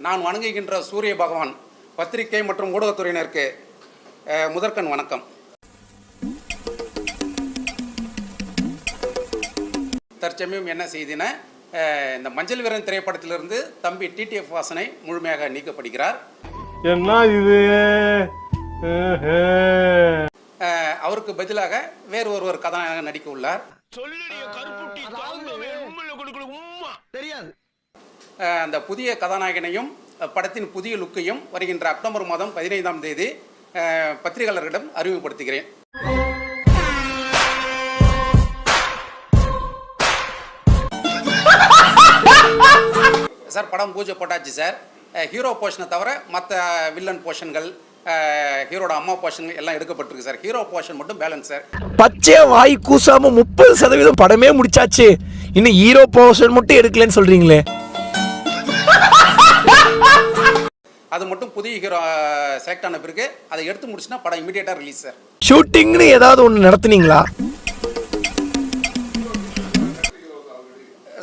நான் வணங்குகின்ற சூரிய பகவான் பத்திரிகை மற்றும் ஊடகத்துறையினருக்கு முதற்கண் வணக்கம். தற்சமயம் என்ன செய்தினா, இந்த மஞ்சள் வீரன் திரைப்படத்திலிருந்து தம்பி டிடிஎஃப் வாசனை முழுமையாக நீக்கப்படுகிறார். என்ன இது? அவருக்கு பதிலாக வேறு ஒருவர் கதாநாயகன் நடிக்க உள்ளார். அந்த புதிய கதாநாயகனையும் படத்தின் புதிய லுக்கையும் வருகின்ற அக்டோபர் மாதம் 15ஆம் தேதி பத்திரிகையாளர்களிடம் அறிமுகப்படுத்துகிறேன். சார் படம் பூஜை போட்டாச்சு சார். ஹீரோ போர்ஷனை தவிர மற்ற வில்லன் போர்ஷன்கள், ஹீரோட அம்மா போர்ஷன் எல்லாம் எடுக்கப்பட்டிருக்கு சார். ஹீரோ போர்ஷன் மட்டும் பேலன்ஸ் சார். பச்சை வாய் கூசாம 30% படமே முடிச்சாச்சு, இன்னும் ஹீரோ போர்ஷன் மட்டும் எடுக்கலன்னு சொல்றீங்களே. அது மட்டும் புதிய ஹீரோ செலக்ட் ஆன பிறகு அதை எடுத்து முடிச்சுனா படம் இமிடியேட்டா ரிலீஸ் சார். ஷூட்டிங்னு ஏதாவது ஒன்று நடத்துனீங்களா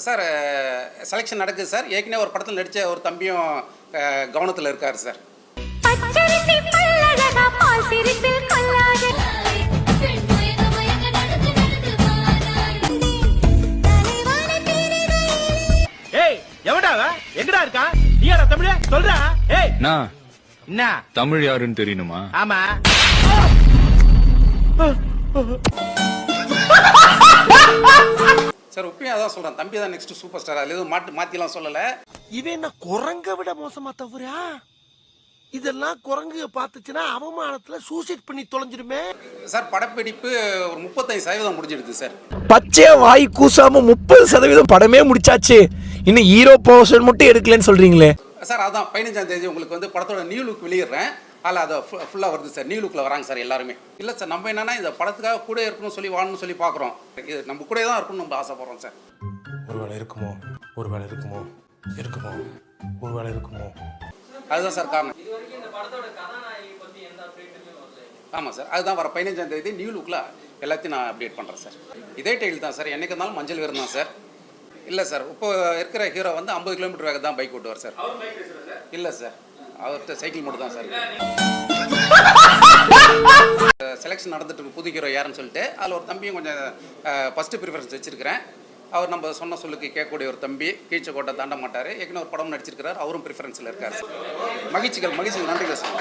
சார்? செலெக்ஷன் நடக்குது சார். ஏற்கனவே ஒரு படத்தில் நடித்த ஒரு தம்பியும் கவனத்தில் இருக்கார் சார். எங்கடா இருக்கா? நீயாடா தமிழே? சொல்றா. ஏய் நான் என்ன தமிழ் யாருன்னு தெரியணுமா? ஆமா. சார் உண்மையா தான் சொல்றேன், தம்பி தான் நெக்ஸ்ட் சூப்பர் ஸ்டார். அதுல எதுவும் மாத்திலாம் சொல்லல. இவன் என்ன குரங்க விட மோசமா தவறா? இதெல்லாம் குரங்கு பார்த்துச்சுன்னா அவமானத்துல சூசைட் பண்ணி தொலைஞ்சிருமே. சார் படப்பிடிப்பு ஒரு 35% முடிஞ்சிடுது சார். பச்சை வாய் கூசாம 30% படமே முடிச்சாச்சு, இன்னும் ஹீரோ போர்ஷன் மட்டும் எடுக்கலன்னு சொல்றீங்களே. சார் அதான் 15ஆம் தேதி உங்களுக்கு வந்து படத்தோட நியூ லுக் வெளியிடுறேன். அதில் அதை ஃபுல்லாக வருது சார். நியூ லுக்கில் வராங்க சார் எல்லாருமே. இல்லை சார், நம்ம என்னன்னா இந்த படத்துக்காக கூட இருக்கணும்னு சொல்லி வாழணும்னு சொல்லி பார்க்குறோம். இது நம்ம கூட தான் இருக்கணும்னு நம்ம ஆசைப்படுறோம் சார். ஒருவேளை இருக்குமோ, ஒருவேளை இருக்குமோ, இருக்குமோ, ஒருவேளை இருக்குமோ. அதுதான் சார் காரணம். ஆமாம் சார், அதுதான் வர 15ஆம் தேதி நியூ லுக்கில் எல்லாத்தையும் நான் அப்டேட் பண்ணுறேன் சார். இதே டைல் தான் சார். என்னைக்கு இருந்தாலும் மஞ்சள் வீரன் தான் சார். இல்லை சார், இப்போ இருக்கிற ஹீரோ வந்து 50 கிலோமீட்டர் வேக தான் பைக் ஓட்டுவார் சார். இல்லை சார், அவர்கிட்ட சைக்கிள் மட்டும் தான் சார். செலெக்ஷன் நடந்துட்டு இருக்கு புது ஹீரோ யாருன்னு சொல்லிட்டு. அதில் ஒரு தம்பியும் கொஞ்சம் ஃபஸ்ட்டு ப்ரிஃபரன்ஸ் வச்சிருக்கிறேன். அவர் நம்ம சொன்ன சொல்லுக்கு கேட்கக்கூடிய ஒரு தம்பி, கீழ்ச்ச கோட்டை தாண்ட மாட்டார். ஏற்கனவே ஒரு படம் நடிச்சிருக்கிறார், அவரும் ப்ரிஃபரன்ஸில் இருக்கார். மகிழ்ச்சிகள், நன்றிகள் சார்.